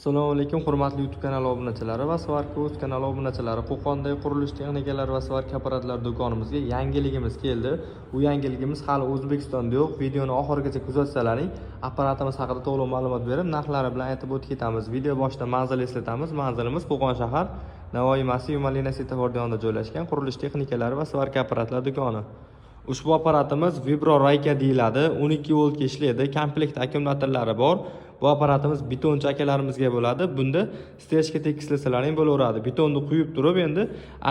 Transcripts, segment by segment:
Assalomu alaykum hurmatli YouTube kanali obunachilari va Svarka o'z kanali obunachilari. Qo'qondagi qurilish texnikalari va Svarka apparatlari do'konimizga yangiligimiz keldi. Bu yangiligimiz hali O'zbekistonda yo'q. Videoni oxirigacha kuzatsalaring, apparatimiz haqida to'liq ma'lumot berib, narxlari bilan aytib o'tib ketamiz. Video boshida manzil eslatamiz. Manzilimiz Qo'qon shahar, Navoiy Massiv Malina svetoforida yonida joylashgan qurilish texnikalari va Svarka apparatlari do'koni. Ushbu apparatimiz Vibro Rayka deyiladi. 12 voltga ishlaydi. Komplekt akkumulyatorlari bor. Bu apparatimiz betonchi akalarimizga bo'ladi. Bunda stechka tekislasalar ham bo'laveradi. Betonni quyib turib, endi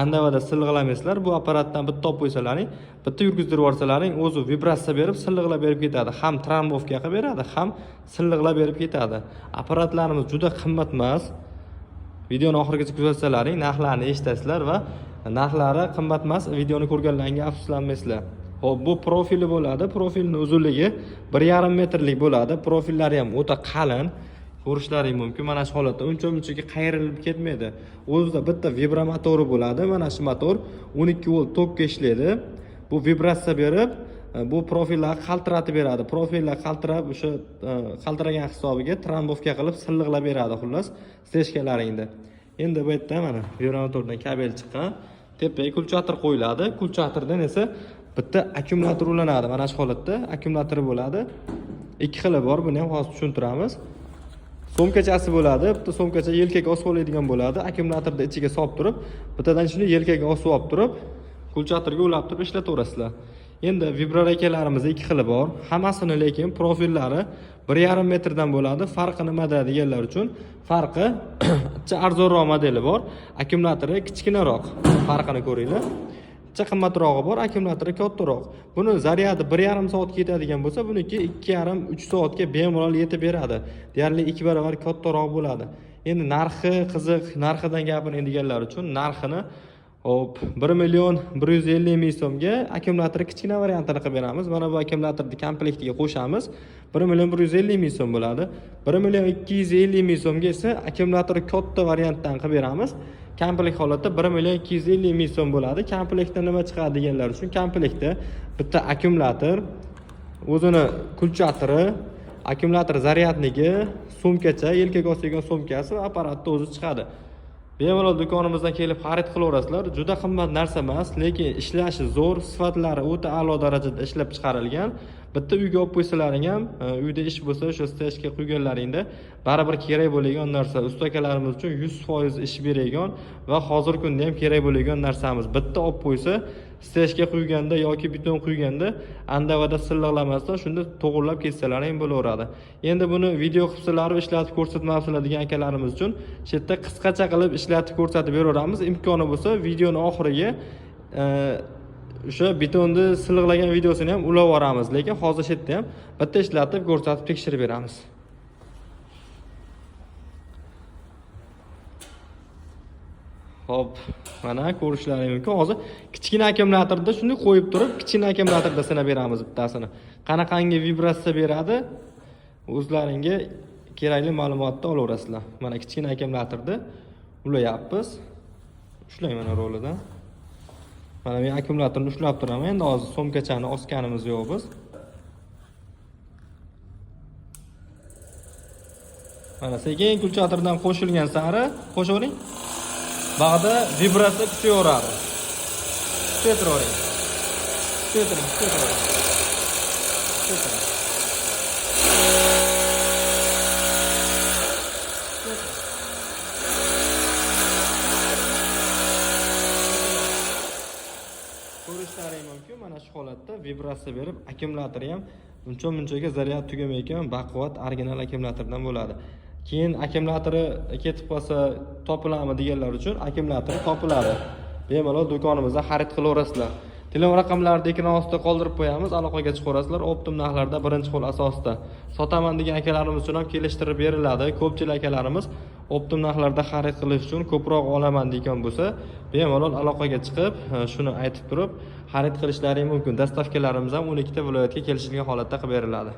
andavada silliqlamaysizlar. Bu apparatdan bitta olib qo'ysalaring, bitta yurgiztirib yuborsalaring, o'zi vibratsiya berib, silliqlab berib ketadi. Ham trambovka qilib beradi, ham silliqlab berib ketadi. Apparatlarimiz juda qimmat emas. Videoni oxirigacha kuzatsalaring, narxlarini eshitasizlar va narxlari qimmat emas. Videoni ko'rganlarga afsuslanmaysizlar. Hop, bu profili bo'ladi. Profilning uzunligi 1,5 metrlik bo'ladi. Profillari ham o'ta qalin. Ko'rishlaring mumkin. Mana shu holatda uncha-munchaga qayrilib ketmaydi. O'zida bitta vibramotori bo'ladi. Mana shu motor 12 volt tokka ishlaydi. Bu vibratsiya berib, bu profillarni qaltiratib beradi. Profillar qaltirab, o'sha qaltiragan hisobiga trambovka qilib silliqlab beradi, xullas, stechkalaringda. Endi bu yerda mana vibramotordan kabel chiqqan. Tepaga kulchator qo'yiladi. Kulchatordan esa bitta akkumulyator ulanadi. Mana shu holatda akkumulyatori bo'ladi. Ikki xili bor, buni ham hozir tushuntiramiz. So'mkachasi bo'ladi. Bitta so'mkacha yelkaga osib oladigan bo'ladi. Akkumulyatorni ichiga solib turib, bittadan shuni yelkaga osib olib turib, kulchatorga ulab turib ishlataverasizlar. Endi vibroraykalarimiz ikki xili bor. Hammasini lekin profillari 1,5 metrdan bo'ladi. Farqi nimada deganlar uchun, farqi arzonroq modeli bor. Akkumulyatori kichkinaroq. Farqini ko'ringlar. Qimmatrog'i bor, akkumulyatori kattaroq. Buni zaryadi 1,5 soat ketadigan bo'lsa, buniki 2,5-3 soatga bemalol yetib beradi. Deyarli 2 barobar kattaroq bo'ladi. Endi narxi qiziq, narxidan gapiradiganlar uchun narxini 1,150,000 so'mga akkumulyatori kichkina variantini qilib beramiz. Mana bu akkumulyatorni komplektiga qo'shamiz. 1,150,000 so'm bo'ladi. 1,250,000 so'mga esa akkumulyatori katta variantdan qilib beramiz. Komplekt holatda 1,250,000 so'm bo'ladi. Komplektda nima chiqadi deganlar uchun, komplektda bitta akkumulyator, o'zini kulchatori, akkumulyator zaryadniki, sumkacha, yelkaga osilgan sumkasi va apparatni o'zi chiqadi. Bemalol do'konimizdan kelib xarid qilaverasizlar. Juda qimmat narsa emas, lekin ishlashi zo'r, sifatlari o'ta a'lo darajada ishlab chiqarilgan. Bitta uyga olib qo'ysalaring ham, uyda ish bo'lsa, o'sha stechka quyganlaringda baribir kerak bo'lgan narsa. Ustakalarimiz uchun 100% ish beradigan va hozirgi kunda ham kerak bo'lgan narsamiz. Bitta olib qo'ysa, stechka quyganda yoki beton quyganda andavada silliqlamasdan shunda to'g'irlab ketsalaring bo'laveradi. Endi buni video qilsalar, ishlatib ko'rsatmabsizlar degan akalarimiz uchun shu yerda qisqacha qilib ishlatib ko'rsatib beraveramiz. Imkoni bo'lsa, videoni oxiriga o'sha betonni silliqlagan videosini ham ulab yuboramiz, lekin hozir shu yerda ham bitta ishlatib ko'rsatib tekshirib beramiz. Hop, mana ko'rishlaring mumkin. Hozir kichkina akkumulyatorda shuni qo'yib turib, kichkina akkumulyatorda sinab beramiz bittasini. Qanaqangi vibratsiya beradi, o'zlaringga kerakli ma'lumotni olaverasizlar. Mana kichkina akkumulyatorda ulayapmiz. Ushlang mana rolidan. Mana men akkumulyatorni ushlab turaman. Endi hozir so'mkachani osganimiz yo'q biz. Mana sekin kulchatordan qo'shilgan sari qo'shavering. Bag'da vibratsiya kuchayaveradi. Kuchaytiravering. Kuchaytiravering. Ko'rishlaring mumkin, mana shu holatda vibratsiya berib, akkumulyatori ham uncha-munchaga zaryad tugamayotgan baquvvat original akkumulyatordan bo'ladi. Keyin akkumulyatori ketib qolsa topiladimi deganlar uchun akkumulyatori topiladi. Bemalol do'konimizda xarid qilaverasizlar. Telefon raqamlarini ekran ostida qoldirib qo'yamiz, aloqaga chiqaverasizlar. Optim narxlarda birinchi qo'l asosida sotaman degan akalarimiz uchun ham kelishtirib beriladi. Ko'pchilik akalarimiz optim narxlarda xarid qilish uchun ko'proq olaman degan bo'lsa, bemalol aloqaga chiqib, shuni aytib turib xarid qilishlari mumkin. Dastavkalarimiz ham 12 ta viloyatga kelishilgan holatda qilib beriladi.